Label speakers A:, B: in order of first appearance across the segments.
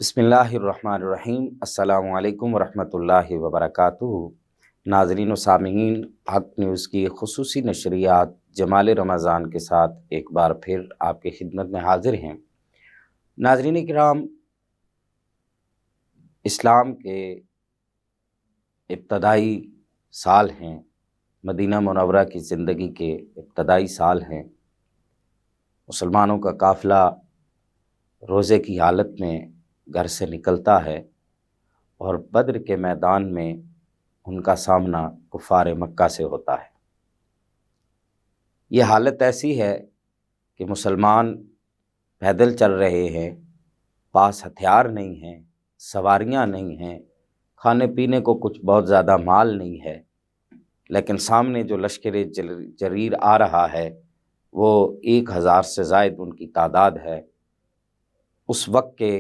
A: بسم اللہ الرحمن الرحیم۔ السلام علیکم ورحمۃ اللہ وبرکاتہ۔ ناظرین و سامعین، حق نیوز کی خصوصی نشریات جمال رمضان کے ساتھ ایک بار پھر آپ کی خدمت میں حاضر ہیں۔ ناظرین کرام، اسلام کے ابتدائی سال ہیں، مدینہ منورہ کی زندگی کے ابتدائی سال ہیں۔ مسلمانوں کا قافلہ روزے کی حالت میں گھر سے نکلتا ہے اور بدر کے میدان میں ان کا سامنا کفار مکہ سے ہوتا ہے۔ یہ حالت ایسی ہے کہ مسلمان پیدل چل رہے ہیں، پاس ہتھیار نہیں ہیں، سواریاں نہیں ہیں، کھانے پینے کو کچھ بہت زیادہ مال نہیں ہے، لیکن سامنے جو لشکر جریر آ رہا ہے وہ 1000 سے زائد ان کی تعداد ہے۔ اس وقت کے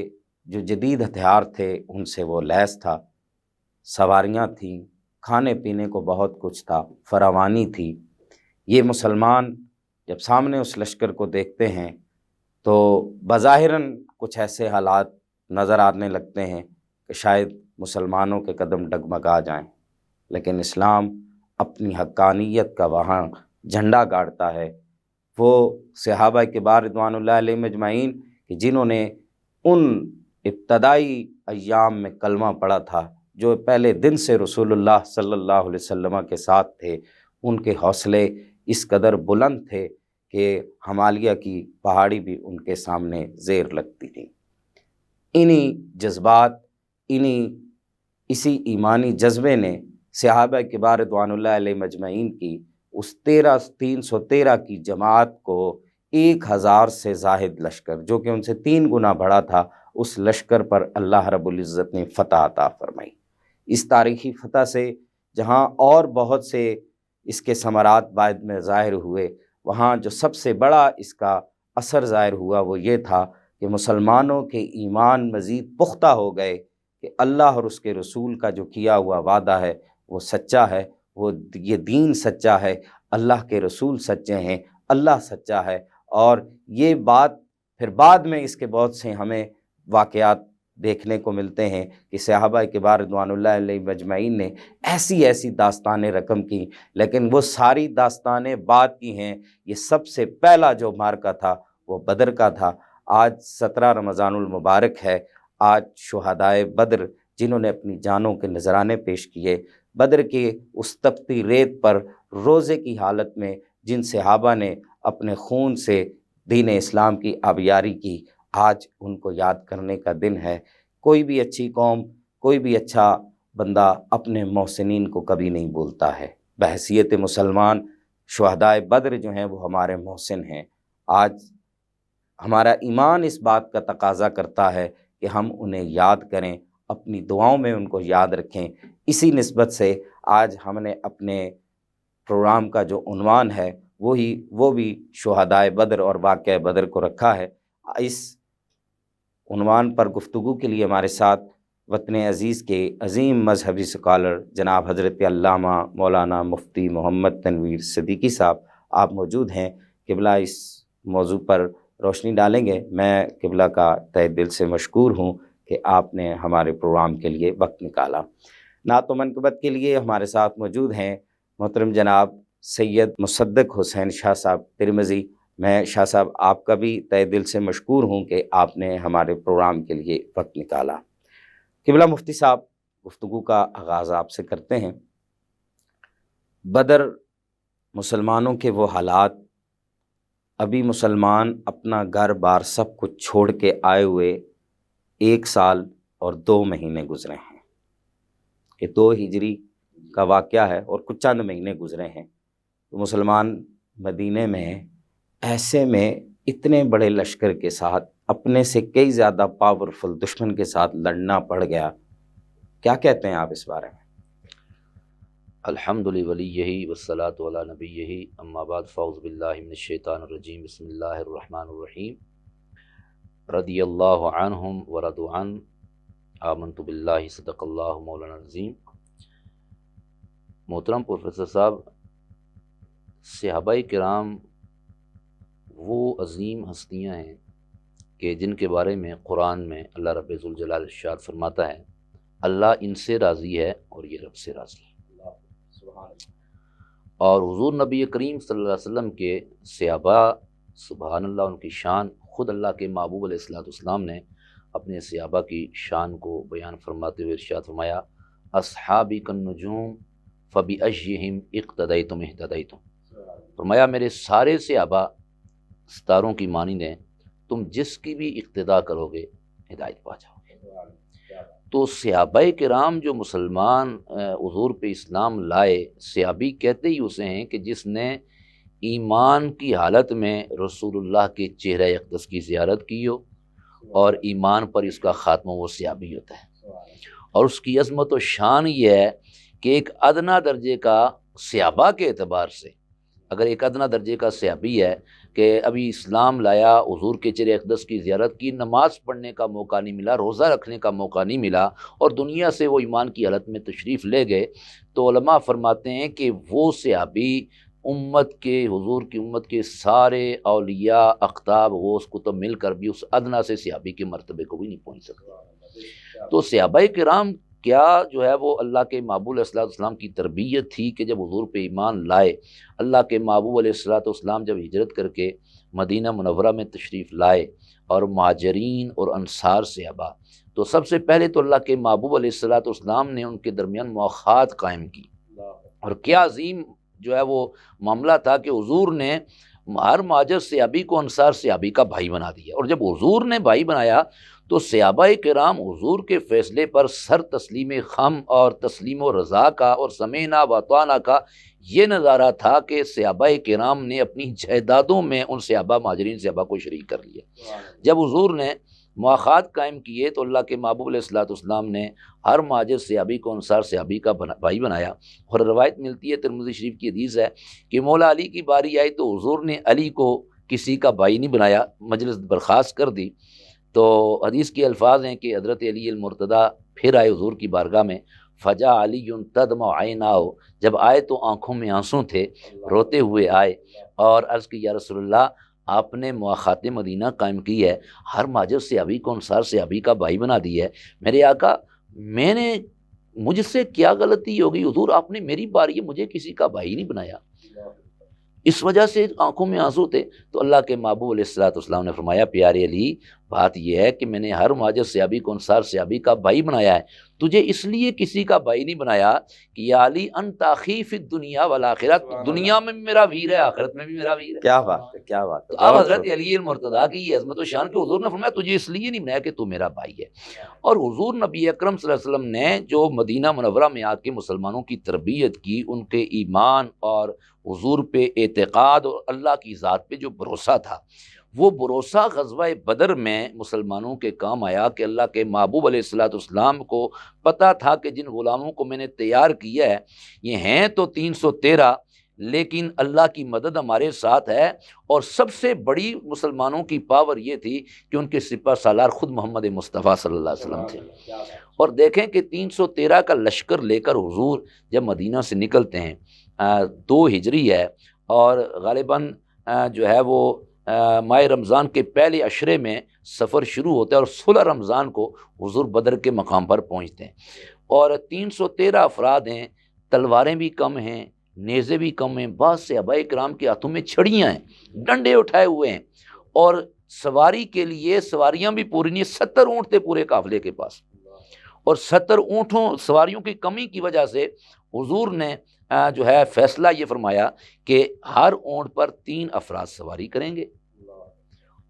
A: جو جدید ہتھیار تھے ان سے وہ لیس تھا، سواریاں تھیں، کھانے پینے کو بہت کچھ تھا، فراوانی تھی۔ یہ مسلمان جب سامنے اس لشکر کو دیکھتے ہیں تو بظاہراً کچھ ایسے حالات نظر آنے لگتے ہیں کہ شاید مسلمانوں کے قدم ڈگمگا جائیں، لیکن اسلام اپنی حقانیت کا وہاں جھنڈا گاڑتا ہے۔ وہ صحابہ کبار رضوان اللہ علیہم اجمعین کہ جنہوں نے ان ابتدائی ایام میں کلمہ پڑھا تھا، جو پہلے دن سے رسول اللہ صلی اللہ علیہ وسلم کے ساتھ تھے، ان کے حوصلے اس قدر بلند تھے کہ ہمالیہ کی پہاڑی بھی ان کے سامنے زیر لگتی تھی۔ انہی جذبات، اسی ایمانی جذبے نے صحابہ کبار رضوان اللہ علیہم اجمعین کی اس 313 کی جماعت کو 1000 سے زائد لشکر، جو کہ ان سے 3 گنا بڑا تھا، اس لشکر پر اللہ رب العزت نے فتح عطا فرمائی۔ اس تاریخی فتح سے جہاں اور بہت سے اس کے ثمرات بعد میں ظاہر ہوئے، وہاں جو سب سے بڑا اس کا اثر ظاہر ہوا وہ یہ تھا کہ مسلمانوں کے ایمان مزید پختہ ہو گئے کہ اللہ اور اس کے رسول کا جو کیا ہوا وعدہ ہے وہ سچا ہے، یہ دین سچا ہے، اللہ کے رسول سچے ہیں، اللہ سچا ہے۔ اور یہ بات پھر بعد میں اس کے بہت سے ہمیں واقعات دیکھنے کو ملتے ہیں کہ صحابہ کبار رضوان اللہ علیہم اجمعین نے ایسی داستانیں رقم کی، لیکن وہ ساری داستانیں بعد کی ہیں۔ یہ سب سے پہلا جو معرکہ تھا وہ بدر کا تھا۔ آج 17 رمضان المبارک ہے۔ آج شہدائے بدر جنہوں نے اپنی جانوں کے نذرانے پیش کیے، بدر کے اس تپتی ریت پر روزے کی حالت میں جن صحابہ نے اپنے خون سے دین اسلام کی آبیاری کی، آج ان کو یاد کرنے کا دن ہے۔ کوئی بھی اچھی قوم، کوئی بھی اچھا بندہ اپنے محسنین کو کبھی نہیں بھولتا ہے۔ بحیثیت مسلمان شہدائے بدر جو ہیں وہ ہمارے محسن ہیں۔ آج ہمارا ایمان اس بات کا تقاضا کرتا ہے کہ ہم انہیں یاد کریں، اپنی دعاؤں میں ان کو یاد رکھیں۔ اسی نسبت سے آج ہم نے اپنے پروگرام کا جو عنوان ہے وہ بھی شہدائے بدر اور واقعہ بدر کو رکھا ہے۔ اس عنوان پر گفتگو کے لیے ہمارے ساتھ وطن عزیز کے عظیم مذہبی سکالر جناب حضرت علامہ مولانا مفتی محمد تنویر صدیقی صاحب آپ موجود ہیں۔ قبلہ اس موضوع پر روشنی ڈالیں گے۔ میں قبلہ کا تہ دل سے مشکور ہوں کہ آپ نے ہمارے پروگرام کے لیے وقت نکالا۔ نعت و منقبت کے لیے ہمارے ساتھ موجود ہیں محترم جناب سید مصدق حسین شاہ صاحب ترمذی۔ میں شاہ صاحب آپ کا بھی تہ دل سے مشکور ہوں کہ آپ نے ہمارے پروگرام کے لیے وقت نکالا۔ قبلہ مفتی صاحب، گفتگو کا آغاز آپ سے کرتے ہیں۔ بدر مسلمانوں کے وہ حالات، ابھی مسلمان اپنا گھر بار سب کچھ چھوڑ کے آئے ہوئے 1 سال اور 2 مہینے گزرے ہیں۔ یہ 2 ہجری کا واقعہ ہے اور کچھ چند مہینے گزرے ہیں۔ تو مسلمان مدینے میں ایسے میں اتنے بڑے لشکر کے ساتھ اپنے سے کئی زیادہ پاورفل دشمن کے ساتھ لڑنا پڑ گیا۔ کیا کہتے ہیں آپ اس بارے میں؟
B: الحمد لولیہ والصلاة علی نبیہ، اما بعد، فاعوذ باللہ من الشیطان الرجیم، بسم اللہ الرحمن الرحیم۔ رضی اللہ عنہم ورضوا عنہ، آمنت باللہ، صدق اللہ مولانا العظیم۔ محترم پروفیسر صاحب، صحابہ کرام وہ عظیم ہستیاں ہیں کہ جن کے بارے میں قرآن میں اللہ رب ذوالجلال ارشاد فرماتا ہے اللہ ان سے راضی ہے اور یہ رب سے راضی ہے۔ اور حضور نبی کریم صلی اللہ علیہ وسلم کے صحابہ سبحان اللہ ان کی شان، خود اللہ کے محبوب علیہ الصلوۃ والسلام نے اپنے صحابہ کی شان کو بیان فرماتے ہوئے ارشاد فرمایا اصحابی کالنجوم فبأیہم اقتدیتم اہتدیتم، فرمایا میرے سارے صحابہ ستاروں کی مانند ہیں، تم جس کی بھی اقتدا کرو گے ہدایت پا جاؤ گے۔ تو صحابہ کرام جو مسلمان حضور پہ اسلام لائے، صحابی کہتے ہی اسے ہیں کہ جس نے ایمان کی حالت میں رسول اللہ کے چہرہ اقدس کی زیارت کی ہو اور ایمان پر اس کا خاتمہ، وہ صحابی ہوتا ہے۔ اور اس کی عظمت و شان یہ ہے کہ ایک ادنا درجے کا صحابہ کے اعتبار سے، اگر ایک ادنا درجے کا صحابی ہے کہ ابھی اسلام لایا، حضور کے چہرہ اقدس کی زیارت کی، نماز پڑھنے کا موقع نہیں ملا، روزہ رکھنے کا موقع نہیں ملا، اور دنیا سے وہ ایمان کی حالت میں تشریف لے گئے، تو علماء فرماتے ہیں کہ وہ صحابی امت کے، حضور کی امت کے سارے اولیاء، اقطاب، غوث، کتب مل کر بھی اس ادنا سے صحابی کے مرتبے کو بھی نہیں پہنچ سکتے۔ تو صحابہ کرام کیا جو ہے وہ اللہ کے محبوب علیہ الصلوۃ والسلام کی تربیت تھی کہ جب حضور پہ ایمان لائے، اللہ کے محبوب علیہ الصلوۃ والسلام جب ہجرت کر کے مدینہ منورہ میں تشریف لائے اور مہاجرین اور انصار صحابہ، تو سب سے پہلے تو اللہ کے محبوب علیہ الصلوۃ والسلام نے ان کے درمیان مواخات قائم کی، اور کیا عظیم جو ہے وہ معاملہ تھا کہ حضور نے ہر مہاجر صحابی کو انصار صحابی کا بھائی بنا دیا، اور جب حضور نے بھائی بنایا تو صحابہ کرام حضور کے فیصلے پر سر تسلیم خم اور تسلیم و رضا کا اور سمینا و اطعنا کا یہ نظارہ تھا کہ صحابہ کرام نے اپنی جائیدادوں میں ان صحابہ مہاجرین صحابہ کو شریک کر لیا۔ جب حضور نے مواخات قائم کیے تو اللہ کے محبوب علیہ الصلوۃ والسلام نے ہر مہاجر صحابی کو انصار صحابی کا بھائی بنایا، اور روایت ملتی ہے، ترمذی شریف کی حدیث ہے کہ مولا علی کی باری آئی تو حضور نے علی کو کسی کا بھائی نہیں بنایا، مجلس برخاست کر دی۔ تو حدیث کے الفاظ ہیں کہ حضرت علی المرتضیٰ پھر آئے حضور کی بارگاہ میں، فجا علی تدمع عیناہ، جب آئے تو آنکھوں میں آنسو تھے، روتے ہوئے آئے اور عرض کی یا رسول اللہ آپ نے مواخات مدینہ قائم کی ہے، ہر مہاجر صحابی کو انصار صحابی کا بھائی بنا دی ہے، میرے آقا مجھ سے کیا غلطی ہوگی حضور، آپ نے میری باری ہے مجھے کسی کا بھائی نہیں بنایا، اس وجہ سے آنکھوں میں آنسو تھے۔ تو اللہ کے محبوب علیہ الصلوۃ والسلام نے فرمایا پیارے علی بات یہ ہے کہ میں نے ہر مہاجر صحابی کو انصار صحابی کا بھائی بنایا ہے، تجھے اس لیے کسی کا بھائی نہیں بنایا کہ یا علی انت اخی فی الدنیا والآخرہ، دنیا میں بھی میرا ویر ہے، آخرت میں بھی میرا ویر ہے۔
A: کیا بات ہے، کیا بات ہے۔
B: تو اب حضرت علی المرتضیٰ کی یہ عظمت و شان کہ حضور نے فرمایا تجھے اس لیے نہیں بنایا کہ تو میرا بھائی ہے۔ اور حضور نبی اکرم صلی اللہ علیہ وسلم نے جو مدینہ منورہ میں آ کے مسلمانوں کی تربیت کی، ان کے ایمان اور حضور پہ اعتقاد اور اللہ کی ذات پہ جو بھروسہ تھا، وہ بھروسہ غزوہ بدر میں مسلمانوں کے کام آیا کہ اللہ کے محبوب علیہ الصلوۃ والسلام کو پتہ تھا کہ جن غلاموں کو میں نے تیار کیا ہے یہ ہیں تو 313، لیکن اللہ کی مدد ہمارے ساتھ ہے، اور سب سے بڑی مسلمانوں کی پاور یہ تھی کہ ان کے سپہ سالار خود محمد مصطفیٰ صلی اللہ علیہ وسلم تھے۔ اور دیکھیں کہ 313 کا لشکر لے کر حضور جب مدینہ سے نکلتے ہیں، 2 ہجری ہے، اور غالباً جو ہے وہ ماہ رمضان کے پہلے عشرے میں سفر شروع ہوتا ہے، اور 16 رمضان کو حضور بدر کے مقام پر پہنچتے ہیں، اور 313 افراد ہیں، تلواریں بھی کم ہیں، نیزے بھی کم ہیں، بعض صحابہ کرام کے ہاتھوں میں چھڑیاں ہیں، ڈنڈے اٹھائے ہوئے ہیں، اور سواری کے لیے سواریاں بھی پوری نہیں، 70 اونٹ تھے پورے قافلے کے پاس، اور 70 اونٹوں سواریوں کی کمی کی وجہ سے حضور نے جو ہے فیصلہ یہ فرمایا کہ ہر اونٹ پر 3 افراد سواری کریں گے،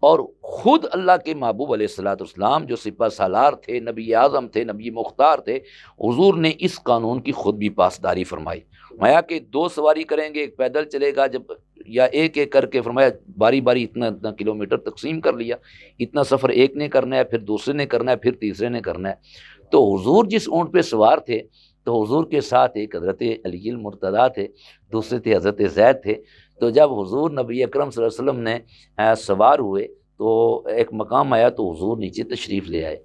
B: اور خود اللہ کے محبوب علیہ الصلوۃ والسلام جو سپہ سالار تھے، نبی اعظم تھے، نبی مختار تھے، حضور نے اس قانون کی خود بھی پاسداری فرمائی، فرمایا کہ 2 سواری کریں گے، ایک پیدل چلے گا، جب یا ایک ایک کر کے فرمایا باری باری اتنا کلومیٹر تقسیم کر لیا، اتنا سفر ایک نے کرنا ہے، پھر دوسرے نے کرنا ہے، پھر تیسرے نے کرنا ہے۔ تو حضور جس اونٹ پہ سوار تھے تو حضور کے ساتھ ایک حضرت علی المرتضیٰ تھے، دوسرے تھے حضرت زید تھے۔ تو جب حضور نبی اکرم صلی اللہ علیہ وسلم نے سوار ہوئے تو ایک مقام آیا تو حضور نیچے تشریف لے آئے،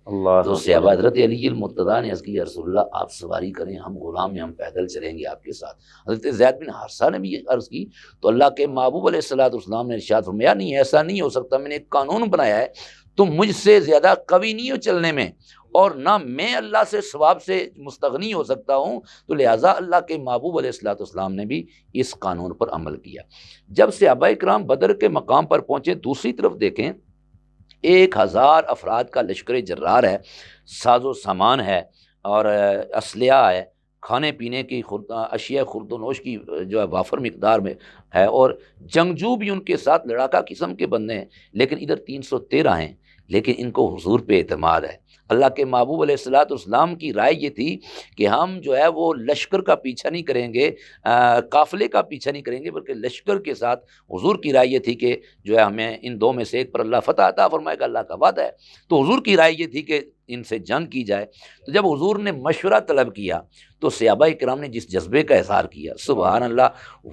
B: تو صحابہ حضرت علی المرتضیٰ نے عرض کی یا رسول اللہ آپ سواری کریں، ہم غلام ہیں، ہم پیدل چلیں گے آپ کے ساتھ۔ حضرت زید بن حارثہ نے بھی یہ عرض کی، تو اللہ کے محبوب علیہ الصلوۃ والسلام نے ارشاد فرمایا نہیں ایسا نہیں ہو سکتا، میں نے ایک قانون بنایا ہے، تم مجھ سے زیادہ قوی نہیں ہو چلنے میں، اور نہ میں اللہ سے ثواب سے مستغنی ہو سکتا ہوں، تو لہٰذا اللہ کے محبوب علیہ الصلوۃ والسلام نے بھی اس قانون پر عمل کیا۔ جب صحابہ کرام بدر کے مقام پر پہنچے، دوسری طرف دیکھیں 1000 افراد کا لشکر جرار ہے، ساز و سامان ہے اور اسلحہ ہے، کھانے پینے کی اشیاء خرد و نوش کی جو ہے وافر مقدار میں ہے، اور جنگجو بھی ان کے ساتھ لڑاکا قسم کے بندے ہیں، لیکن ادھر 313 ہیں، لیکن ان کو حضور پہ اعتماد ہے۔ اللہ کے محبوب علیہ الصلوۃ والسلام کی رائے یہ تھی کہ ہم جو ہے وہ لشکر کا پیچھا نہیں کریں گے، قافلے کا پیچھا نہیں کریں گے، بلکہ لشکر کے ساتھ۔ حضور کی رائے یہ تھی کہ جو ہے ہمیں ان دو میں سے ایک پر اللہ فتح عطا فرمائے گا، اللہ کا وعدہ ہے، تو حضور کی رائے یہ تھی کہ ان سے جنگ کی جائے۔ تو جب حضور نے مشورہ طلب کیا تو صحابہ کرام نے جس جذبے کا اظہار کیا، سبحان اللہ،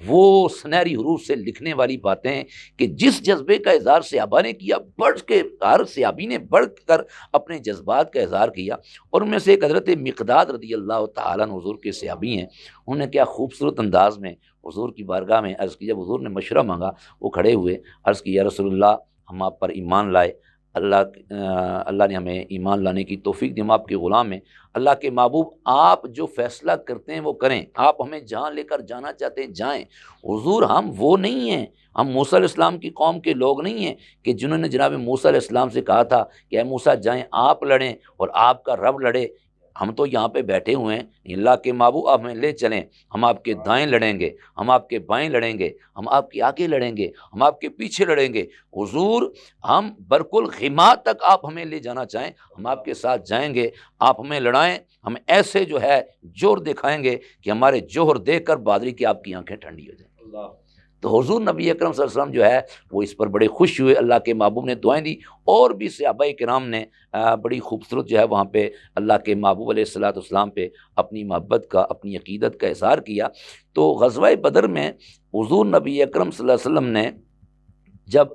B: وہ سنہری حروف سے لکھنے والی باتیں کہ جس جذبے کا اظہار صحابہ نے کیا، بڑھ کے ہر صحابی نے بڑھ کر اپنے جذبات کا اظہار کیا۔ اور ان میں سے ایک حضرت مقداد رضی اللہ تعالیٰ عنہ حضور کے صحابی ہیں، انہوں نے کیا خوبصورت انداز میں حضور کی بارگاہ میں عرض کی، جب حضور نے مشورہ مانگا وہ کھڑے ہوئے، عرض کی یا رسول اللہ ہم آپ پر ایمان لائے، اللہ نے ہمیں ایمان لانے کی توفیق دی، ہم آپ کے غلام ہیں، اللہ کے محبوب آپ جو فیصلہ کرتے ہیں وہ کریں، آپ ہمیں جہاں لے کر جانا چاہتے ہیں جائیں۔ حضور ہم وہ نہیں ہیں، ہم موسیٰ علیہ السلام کی قوم کے لوگ نہیں ہیں کہ جنہوں نے جناب موسیٰ علیہ السلام سے کہا تھا کہ اے موسیٰ جائیں آپ لڑیں اور آپ کا رب لڑے، ہم تو یہاں پہ بیٹھے ہوئے ہیں، اللہ کے محبوب آپ ہمیں لے چلیں، ہم آپ کے دائیں لڑیں گے، ہم آپ کے بائیں لڑیں گے، ہم آپ کے آگے لڑیں گے، ہم آپ کے پیچھے لڑیں گے، حضور ہم برکل غماد تک آپ ہمیں لے جانا چاہیں ہم آپ کے ساتھ جائیں گے، آپ ہمیں لڑائیں، ہم ایسے جو ہے جوہر دکھائیں گے کہ ہمارے جوہر دیکھ کر بادری کی آپ کی آنکھیں ٹھنڈی ہو جائیں۔ تو حضور نبی اکرم صلی اللہ علیہ وسلم جو ہے وہ اس پر بڑے خوش ہوئے، اللہ کے محبوب نے دعائیں دی، اور بھی صحابہ کرام نے بڑی خوبصورت جو ہے وہاں پہ اللہ کے محبوب علیہ الصلوۃ والسلام پہ اپنی محبت کا، اپنی عقیدت کا اظہار کیا۔ تو غزوہ بدر میں حضور نبی اکرم صلی اللہ علیہ وسلم نے جب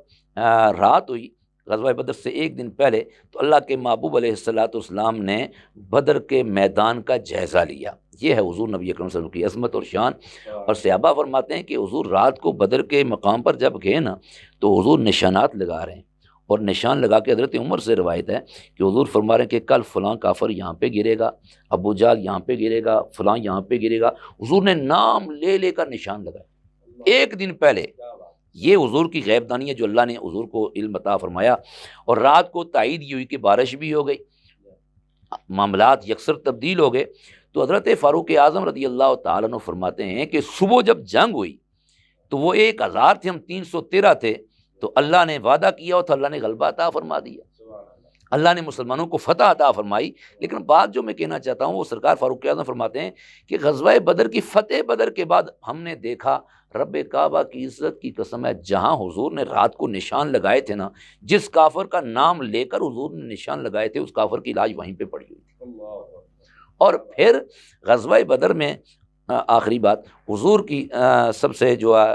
B: رات ہوئی غزوہ بدر سے ایک دن پہلے، تو اللہ کے محبوب علیہ الصلوۃ والسلام نے بدر کے میدان کا جائزہ لیا۔ یہ ہے حضور نبی اکرم صلی اللہ علیہ وسلم کی عظمت اور شان۔ اور صحابہ فرماتے ہیں کہ حضور رات کو بدر کے مقام پر جب گئے نا تو حضور نشانات لگا رہے ہیں، اور نشان لگا کے حضرت عمر سے روایت ہے کہ حضور فرما رہے ہیں کہ کل فلاں کافر یہاں پہ گرے گا، ابو جہل یہاں پہ گرے گا، فلاں یہاں پہ گرے گا۔ حضور نے نام لے لے کر نشان لگائے ایک دن پہلے۔ یہ حضور کی غیب دانی ہے جو اللہ نے حضور کو علم عطا فرمایا۔ اور رات کو تائید یہ ہوئی کہ بارش بھی ہو گئی، معاملات یکسر تبدیل ہو گئے۔ تو حضرت فاروق اعظم رضی اللہ تعالیٰ عنہ فرماتے ہیں کہ صبح جب جنگ ہوئی تو وہ 1000 تھے، ہم 313 تھے، تو اللہ نے وعدہ کیا اور تو اللہ نے غلبہ عطا فرما دیا، اللہ نے مسلمانوں کو فتح عطا فرمائی۔ لیکن بات جو میں کہنا چاہتا ہوں وہ سرکار فاروق اعظم فرماتے ہیں کہ غزوہ بدر کی فتح بدر کے بعد ہم نے دیکھا، رب کعبہ کی عزت کی قسم ہے، جہاں حضور نے رات کو نشان لگائے تھے نا، جس کافر کا نام لے کر حضور نے نشان لگائے تھے اس کافر کی لاش وہیں پہ پڑی ہوئی تھی۔ اور پھر غزوہ بدر میں آخری بات حضور کی سب سے جو ہے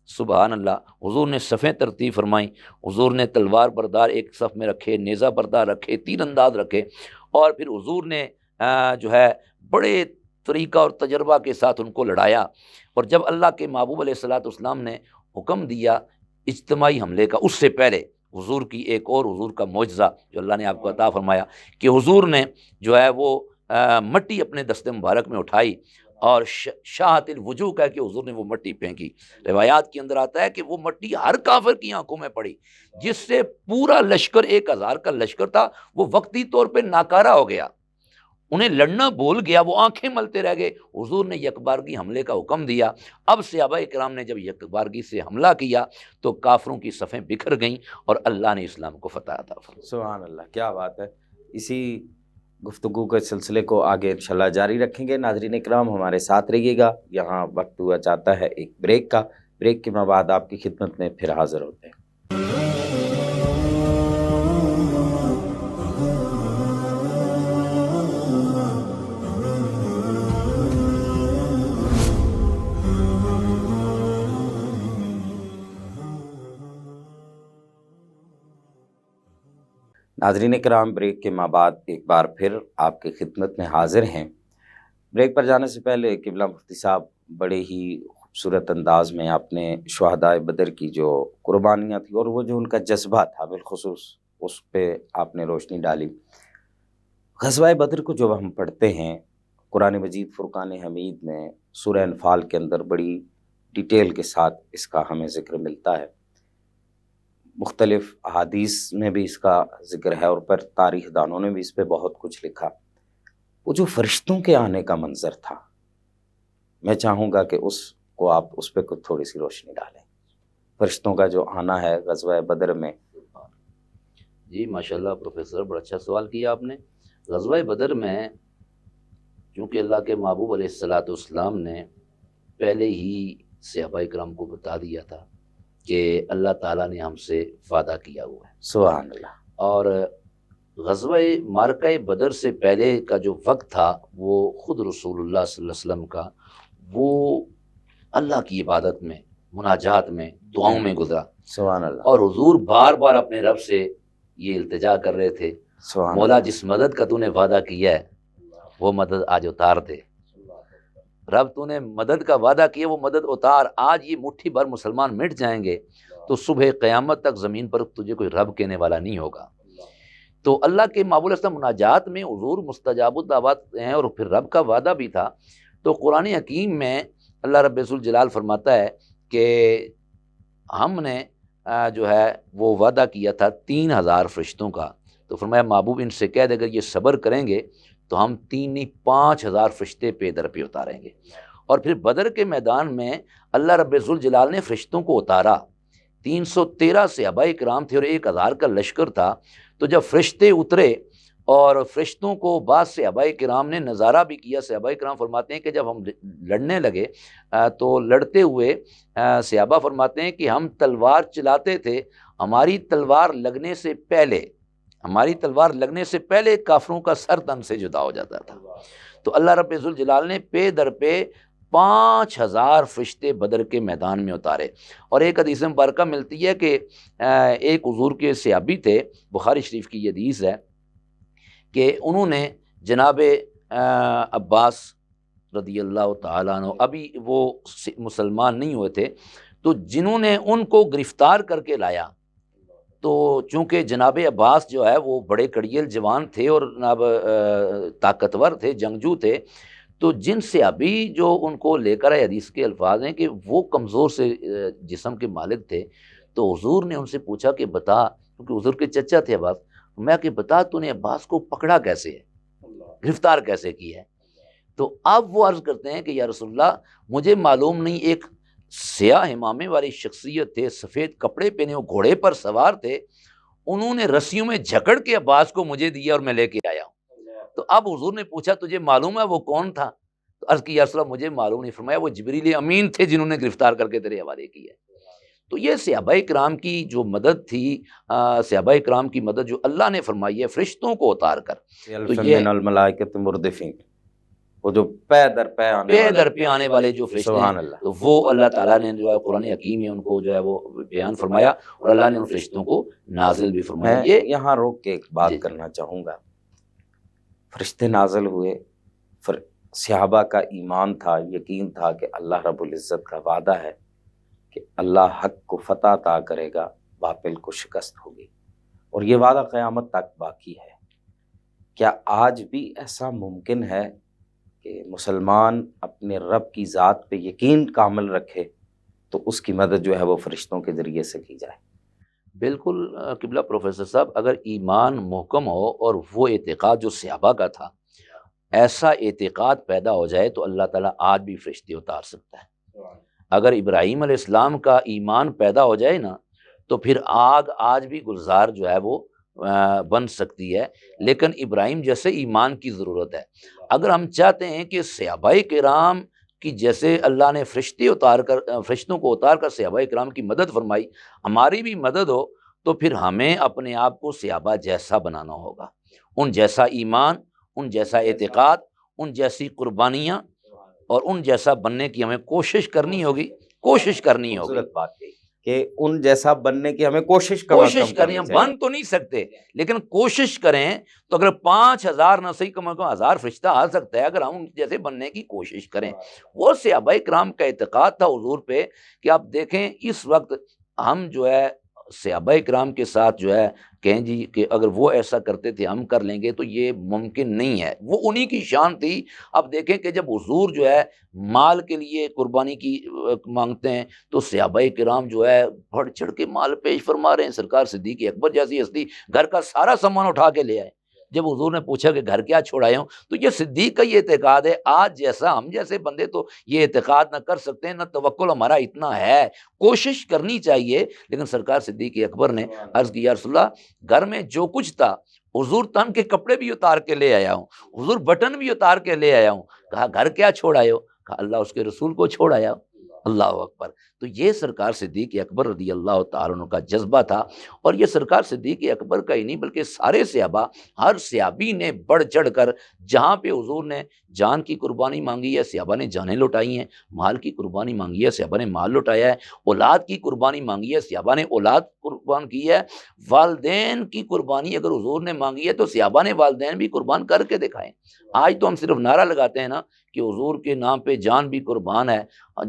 B: سبحان اللہ، حضور نے صفیں ترتیب فرمائیں، حضور نے تلوار بردار ایک صف میں رکھے، نیزہ بردار رکھے، تیر انداز رکھے، اور پھر حضور نے جو ہے بڑے طریقہ اور تجربہ کے ساتھ ان کو لڑایا۔ اور جب اللہ کے محبوب علیہ الصلوۃ والسلام نے حکم دیا اجتماعی حملے کا، اس سے پہلے حضور کی ایک اور حضور کا معجزہ جو اللہ نے آپ کو عطا فرمایا کہ حضور نے جو ہے وہ مٹی اپنے دست مبارک میں اٹھائی اور شاہت الوجوہ کہہ کے حضور نے وہ مٹی پھینکی۔ روایات کے اندر آتا ہے کہ وہ مٹی ہر کافر کی آنکھوں میں پڑی، جس سے پورا لشکر 1000 کا لشکر تھا وہ وقتی طور پہ ناکارہ ہو گیا، انہیں لڑنا بھول گیا، وہ آنکھیں ملتے رہ گئے۔ حضور نے یکبارگی حملے کا حکم دیا۔ اب صحابہ کرام نے جب یکبارگی سے حملہ کیا تو کافروں کی صفیں بکھر گئیں اور اللہ نے اسلام کو فتح عطا فرمایا۔
A: سبحان اللہ، کیا بات ہے۔ اسی گفتگو کے سلسلے کو آگے انشاءاللہ جاری رکھیں گے۔ ناظرین اکرام ہمارے ساتھ رہیے گا، یہاں وقت ہوا چاہتا ہے ایک بریک کا، بریک کے بعد آپ کی خدمت میں پھر حاضر ہوتے ہیں۔ ناظرین کرام بریک کے بعد ایک بار پھر آپ کی خدمت میں حاضر ہیں۔ بریک پر جانے سے پہلے قبلہ مفتی صاحب بڑے ہی خوبصورت انداز میں آپ نے شہدائے بدر کی جو قربانیاں تھیں اور وہ جو ان کا جذبہ تھا بالخصوص اس پہ آپ نے روشنی ڈالی۔ غزوہ بدر کو جب ہم پڑھتے ہیں قرآن مجید فرقان حمید میں سورہ انفال کے اندر بڑی ڈیٹیل کے ساتھ اس کا ہمیں ذکر ملتا ہے، مختلف احادیث میں بھی اس کا ذکر ہے، اور پر تاریخ دانوں نے بھی اس پہ بہت کچھ لکھا۔ وہ جو فرشتوں کے آنے کا منظر تھا، میں چاہوں گا کہ اس کو آپ اس پہ کچھ تھوڑی سی روشنی ڈالیں، فرشتوں کا جو آنا ہے غزوہ بدر میں۔
B: جی ماشاءاللہ پروفیسر، بڑا اچھا سوال کیا آپ نے۔ غزوہ بدر میں چونکہ اللہ کے محبوب علیہ الصلاۃ والسلام نے پہلے ہی صحابہ کرام کو بتا دیا تھا کہ اللہ تعالیٰ نے ہم سے وعدہ کیا ہوا ہے،
A: سبحان اللہ۔
B: اور غزوہ معرکہ بدر سے پہلے کا جو وقت تھا وہ خود رسول اللہ صلی اللہ علیہ وسلم کا وہ اللہ کی عبادت میں، مناجات میں، دعاؤں میں گزرا،
A: سبحان اللہ،
B: اور حضور بار بار اپنے رب سے یہ التجا کر رہے تھے،
A: سبحان
B: مولا
A: اللہ،
B: جس مدد کا تو نے وعدہ کیا ہے وہ مدد آج اتار دے۔ رب تو نے مدد کا وعدہ کیا، وہ مدد اتار۔ آج یہ مٹھی بھر مسلمان مٹ جائیں گے تو صبح قیامت تک زمین پر تجھے کوئی رب کہنے والا نہیں ہوگا۔ تو اللہ کے محبوب علیہ السلام مناجات میں حضور مستجاب الدعوات ہیں، اور پھر رب کا وعدہ بھی تھا۔ تو قرآن حکیم میں اللہ رب ذوالجلال فرماتا ہے کہ ہم نے جو ہے وہ وعدہ کیا تھا 3000 فرشتوں کا، تو فرمایا محبوب ان سے کہہ دے اگر یہ صبر کریں گے تو ہم 3 نہیں 5000 فرشتے پہ در پہ اتاریں گے۔ اور پھر بدر کے میدان میں اللہ رب ذوالجلال نے فرشتوں کو اتارا۔ 313 صحابہ کرام تھے اور 1000 کا لشکر تھا۔ تو جب فرشتے اترے اور فرشتوں کو بعض صحابہ کرام نے نظارہ بھی کیا، صحابہ کرام فرماتے ہیں کہ جب ہم لڑنے لگے تو لڑتے ہوئے صحابہ فرماتے ہیں کہ ہم تلوار چلاتے تھے، ہماری تلوار لگنے سے پہلے کافروں کا سر تن سے جدا ہو جاتا تھا۔ تو اللہ رب ذوالجلال نے پے در پہ 5000 فرشتے بدر کے میدان میں اتارے۔ اور ایک حدیث مبارکہ ملتی ہے کہ ایک حضور کے صحابی تھے، بخاری شریف کی یہ حدیث ہے کہ انہوں نے جناب عباس رضی اللہ تعالیٰ عنہ، ابھی وہ مسلمان نہیں ہوئے تھے، تو جنہوں نے ان کو گرفتار کر کے لایا، تو چونکہ جناب عباس جو ہے وہ بڑے کڑیل جوان تھے اور جناب طاقتور تھے، جنگجو تھے، تو جن سے ابھی جو ان کو لے کر آئے، حدیث کے الفاظ ہیں کہ وہ کمزور سے جسم کے مالک تھے، تو حضور نے ان سے پوچھا کہ بتا، کیونکہ حضور کے چچا تھے عباس، میں کہ بتا تو نے عباس کو پکڑا کیسے ہے، گرفتار کیسے کی ہے؟ تو اب وہ عرض کرتے ہیں کہ یا رسول اللہ مجھے معلوم نہیں، ایک سیاہ امامے والی شخصیت تھے، سفید کپڑے پہنے، وہ گھوڑے پر سوار تھے، انہوں نے رسیوں میں جھکڑ کے عباس کو مجھے دیا اور میں لے کے آیا ہوں۔ تو اب حضور نے پوچھا تجھے معلوم ہے وہ کون تھا؟ تو عرض کی یا رسول اللہ مجھے معلوم نہیں۔ فرمایا وہ جبریل امین تھے جنہوں نے گرفتار کر کے تیرے حوالے کی ہے۔ تو یہ صحابہ کرام کی جو مدد تھی، صحابہ کرام کی مدد جو اللہ نے فرمائی ہے فرشتوں کو اتار کر، تو یہ
A: من الملائکۃ مردفین، وہ جو پے در پہ
B: آنے والے جو فرشتے
A: سبحان
B: ہیں،
A: اللہ،
B: تو وہ اللہ تعالیٰ نے جو ہے قرآن حکیم میں ان کو جو ہے وہ بیان فرمایا، اور اللہ نے ان فرشتوں کو نازل بھی فرمایا۔
A: میں
B: یہ
A: یہاں روک کے ایک بات
B: جی
A: کرنا چاہوں گا۔ فرشتے نازل ہوئے، صحابہ کا ایمان تھا، یقین تھا کہ اللہ رب العزت کا وعدہ ہے کہ اللہ حق کو فتح عطا کرے گا، باطل کو شکست ہوگی، اور یہ وعدہ قیامت تک باقی ہے۔ کیا آج بھی ایسا ممکن ہے کہ مسلمان اپنے رب کی ذات پہ یقین کامل رکھے تو اس کی مدد جو ہے وہ فرشتوں کے ذریعے سے کی جائے؟
B: بالکل قبلہ پروفیسر صاحب، اگر ایمان محکم ہو اور وہ اعتقاد جو صحابہ کا تھا، ایسا اعتقاد پیدا ہو جائے تو اللہ تعالیٰ آج بھی فرشتے اتار سکتا ہے۔ اگر ابراہیم علیہ السلام کا ایمان پیدا ہو جائے نا تو پھر آگ آج بھی گلزار جو ہے وہ بن سکتی ہے، لیکن ابراہیم جیسے ایمان کی ضرورت ہے۔ اگر ہم چاہتے ہیں کہ صحابہ کرام کی جیسے اللہ نے فرشتوں کو اتار کر صحابہ کرام کی مدد فرمائی، ہماری بھی مدد ہو، تو پھر ہمیں اپنے آپ کو صحابہ جیسا بنانا ہوگا، ان جیسا ایمان، ان جیسا اعتقاد، ان جیسی قربانیاں اور ان جیسا بننے کی ہمیں کوشش کرنی ہوگی۔
A: خوبصورت بات ہے کہ ان جیسا بننے کی ہمیں کوشش
B: کریں، ہم بن تو نہیں سکتے لیکن کوشش کریں، تو اگر 5000 نہ صحیح کم از کم 1000 فرشتہ آ سکتا ہے اگر ہم ان جیسے بننے کی کوشش کریں۔ وہ صحابہ کرام کا اعتقاد تھا حضور پہ کہ آپ دیکھیں اس وقت ہم جو ہے صحابہ کرام کے ساتھ جو ہے کہیں جی کہ اگر وہ ایسا کرتے تھے ہم کر لیں گے تو یہ ممکن نہیں ہے، وہ انہی کی شان تھی۔ اب دیکھیں کہ جب حضور جو ہے مال کے لیے قربانی کی مانگتے ہیں تو صحابہ کرام جو ہے بڑھ چڑھ کے مال پیش فرما رہے ہیں۔ سرکار صدیق اکبر جیسی ہستی گھر کا سارا سامان اٹھا کے لے آئے۔ جب حضور نے پوچھا کہ گھر کیا چھوڑائے ہوں، تو یہ صدیق کا یہ اعتقاد ہے۔ آج جیسا ہم جیسے بندے تو یہ اعتقاد نہ کر سکتے ہیں، نہ توکل ہمارا اتنا ہے، کوشش کرنی چاہیے۔ لیکن سرکار صدیق اکبر نے عرض کی یا رسول اللہ گھر میں جو کچھ تھا، حضور تن کے کپڑے بھی اتار کے لے آیا ہوں، حضور بٹن بھی اتار کے لے آیا ہوں۔ کہا گھر کیا چھوڑ آئے ہو؟ کہا اللہ اس کے رسول کو چھوڑ آیا ہوں۔ اللہ اکبر۔ تو یہ سرکار صدیق اکبر رضی اللہ تعالیٰ عنہ کا جذبہ تھا، اور یہ سرکار صدیق اکبر کا ہی نہیں بلکہ سارے صحابہ، ہر صحابی نے بڑھ چڑھ کر جہاں پہ حضور نے جان کی قربانی مانگی ہے صحابہ نے جانیں لوٹائی ہیں، مال کی قربانی مانگی ہے صحابہ نے مال لوٹایا ہے، اولاد کی قربانی مانگی ہے صحابہ نے اولاد قربان کی ہے، والدین کی قربانی اگر حضور نے مانگی ہے تو صحابہ نے والدین بھی قربان کر کے دکھائے۔ آج تو ہم صرف نعرہ لگاتے ہیں نا کہ حضور کے نام پہ جان بھی قربان ہے،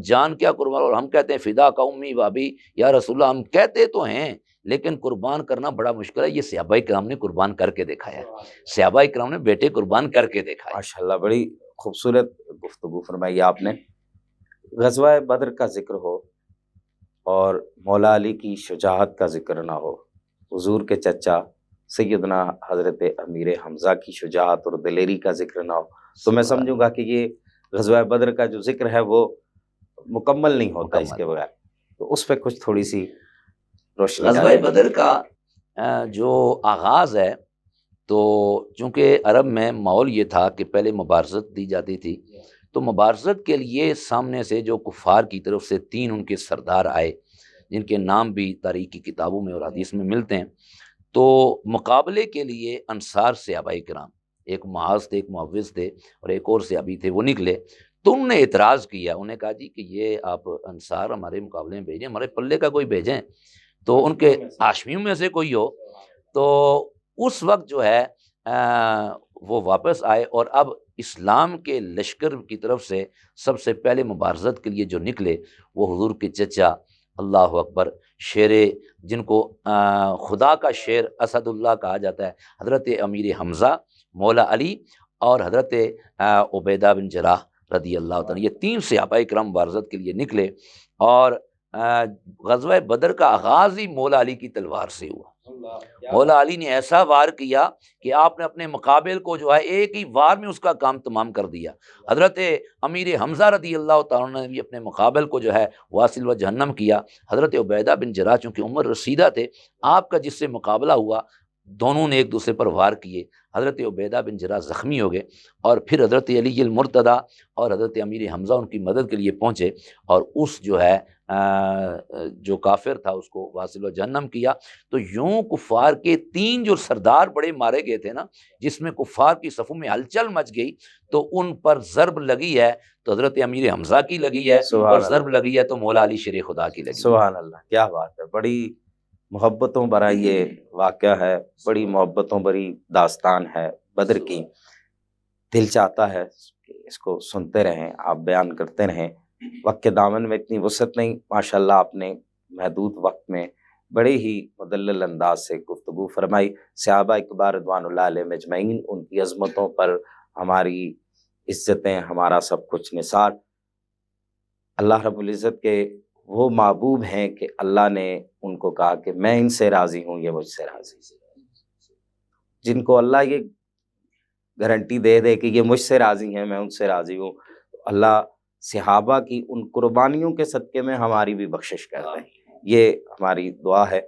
B: جان کیا قربان، اور ہم کہتے ہیں فدا کا امی بابی یا رسول اللہ، ہم کہتے تو ہیں لیکن قربان کرنا بڑا مشکل ہے۔ یہ صحابہ کرام نے قربان کر کے دکھایا ہے، صحابہ کرام نے بیٹے قربان کر کے دکھایا ہے۔
A: ماشاءاللہ بڑی خوبصورت گفتگو فرمائی آپ نے۔ غزوہ بدر کا ذکر ہو اور مولا علی کی شجاعت کا ذکر نہ ہو، حضور کے چچا سیدنا حضرت امیر حمزہ کی شجاعت اور دلیری کا ذکر نہ ہو، تو میں سمجھوں گا کہ یہ غزوہ بدر کا جو ذکر ہے وہ مکمل نہیں ہوتا اس کے بغیر۔ تو اس پہ کچھ تھوڑی سی روشنی
B: غزوہ
A: ڈالیں۔
B: بدر کا جو آغاز ہے، تو چونکہ عرب میں ماحول یہ تھا کہ پہلے مبارزت دی جاتی تھی، تو مبارزت کے لیے سامنے سے جو کفار کی طرف سے 3 ان کے سردار آئے جن کے نام بھی تاریخ کی کتابوں میں اور حدیث میں ملتے ہیں، تو مقابلے کے لیے انصار صحابہ کرام، ایک معاذ تھے، ایک معوذ تھے اور ایک اور صحابی تھے، وہ نکلے۔ تو انہوں نے اعتراض کیا، انہوں نے کہا جی کہ یہ آپ انصار ہمارے مقابلے میں بھیجیں، ہمارے پلے کا کوئی بھیجیں تو ان کے ہاشمیوں میں سے کوئی ہو۔ تو اس وقت جو ہے وہ واپس آئے، اور اب اسلام کے لشکر کی طرف سے سب سے پہلے مبارزت کے لیے جو نکلے وہ حضور کے چچا، اللہ اکبر، شیر جن کو خدا کا شیر اسد اللہ کہا جاتا ہے، حضرت امیر حمزہ، مولا علی اور حضرت عبیدہ بن جراح رضی اللہ تعالیٰ، یہ 3 صحابہ کرام مبارزت کے لیے نکلے، اور غزوہ بدر کا آغاز ہی مولا علی کی تلوار سے ہوا۔ مولا علی نے ایسا وار کیا کہ آپ نے اپنے مقابل کو جو ہے ایک ہی وار میں اس کا کام تمام کر دیا۔ حضرت امیر حمزہ رضی اللہ تعالیٰ نے بھی اپنے مقابل کو جو ہے واصل و جہنم کیا۔ حضرت عبیدہ بن جراح چونکہ عمر رسیدہ تھے، آپ کا جس سے مقابلہ ہوا دونوں نے ایک دوسرے پر وار کیے، حضرت عبیدہ بن جراح زخمی ہو گئے، اور پھر حضرت علی المرتضیٰ اور حضرت امیر حمزہ ان کی مدد کے لیے پہنچے، اور اس جو ہے جو کافر تھا اس کو واصل و جہنم کیا۔ تو یوں کفار کے 3 جو سردار بڑے مارے گئے تھے نا، جس میں کفار کی صفوں میں ہلچل مچ گئی، تو ان پر ضرب لگی ہے تو حضرت امیر حمزہ کی لگی ہے، اور ضرب لگی ہے تو مولا علی شیر خدا کی لگی ہے۔
A: سبحان اللہ، کیا بات ہے، بڑی محبتوں بھرا یہ واقعہ ہے، بڑی محبتوں بھری داستان ہے بدر کی۔ دل چاہتا ہے کہ اس کو سنتے رہیں، آپ بیان کرتے رہیں، وقت کے دامن میں اتنی وسعت نہیں، ماشاءاللہ آپ نے محدود وقت میں بڑے ہی مدلل انداز سے گفتگو فرمائی۔ صحابہ اکبار رضوان اللہ علیہ مجمعین، ان کی عظمتوں پر ہماری عزتیں، ہمارا سب کچھ نثار۔ اللہ رب العزت کے وہ محبوب ہیں کہ اللہ نے ان کو کہا کہ میں ان سے راضی ہوں، یہ مجھ سے راضی ہیں۔ جن کو اللہ یہ گارنٹی دے دے کہ یہ مجھ سے راضی ہیں، میں ان سے راضی ہوں، اللہ صحابہ کی ان قربانیوں کے صدقے میں ہماری بھی بخشش کر دیں، یہ ہماری دعا ہے۔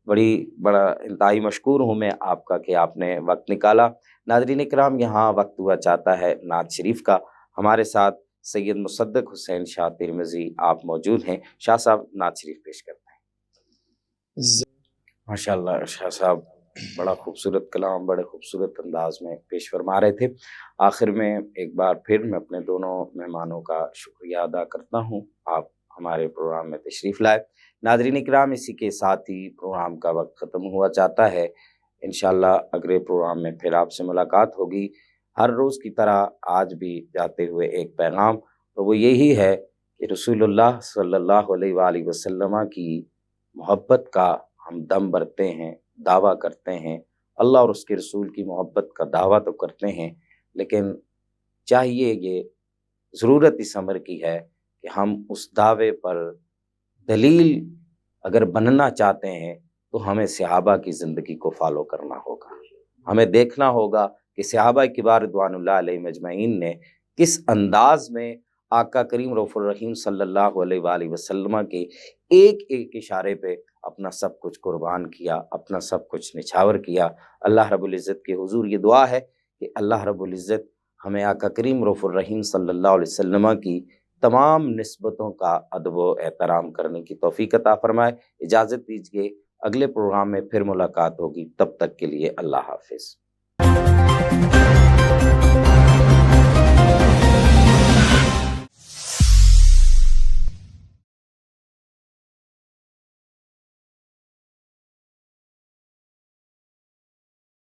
A: بڑا انتہائی مشکور ہوں میں آپ کا کہ آپ نے وقت نکالا۔ ناظرین اکرام، یہاں وقت ہوا چاہتا ہے نعت شریف کا۔ ہمارے ساتھ سید مصدق حسین شاہ ترمذی آپ موجود ہیں، شاہ صاحب نعت شریف پیش کرتے ہیں۔ ماشاءاللہ شاہ صاحب بڑا خوبصورت کلام بڑے خوبصورت انداز میں پیش فرما رہے تھے۔ آخر میں ایک بار پھر میں اپنے دونوں مہمانوں کا شکریہ ادا کرتا ہوں، آپ ہمارے پروگرام میں تشریف لائے۔ ناظرین اکرام، اسی کے ساتھ ہی پروگرام کا وقت ختم ہوا چاہتا ہے۔ انشاءاللہ اگلے پروگرام میں پھر آپ سے ملاقات ہوگی۔ ہر روز کی طرح آج بھی جاتے ہوئے ایک پیغام، اور وہ یہی ہے کہ رسول اللہ صلی اللہ علیہ وآلہ وسلم کی محبت کا ہم دم بھرتے ہیں، دعویٰ کرتے ہیں، اللہ اور اس کے رسول کی محبت کا دعویٰ تو کرتے ہیں، لیکن چاہیے یہ ضرورت اس امر کی ہے کہ ہم اس دعوے پر دلیل اگر بننا چاہتے ہیں تو ہمیں صحابہ کی زندگی کو فالو کرنا ہوگا، ہمیں دیکھنا ہوگا کہ صحابہ کبار رضوان اللہ علیہم اجمعین نے کس انداز میں آقا کریم رؤوف الرحیم صلی اللہ علیہ وآلہ وسلم کے ایک ایک اشارے پہ اپنا سب کچھ قربان کیا، اپنا سب کچھ نچھاور کیا۔ اللہ رب العزت کے حضور یہ دعا ہے کہ اللہ رب العزت ہمیں آقا کریم رؤوف الرحیم صلی اللہ علیہ وسلم کی تمام نسبتوں کا ادب و احترام کرنے کی توفیق عطا فرمائے۔ اجازت دیجیے، اگلے پروگرام میں پھر ملاقات ہوگی، تب تک کے لیے اللہ حافظ۔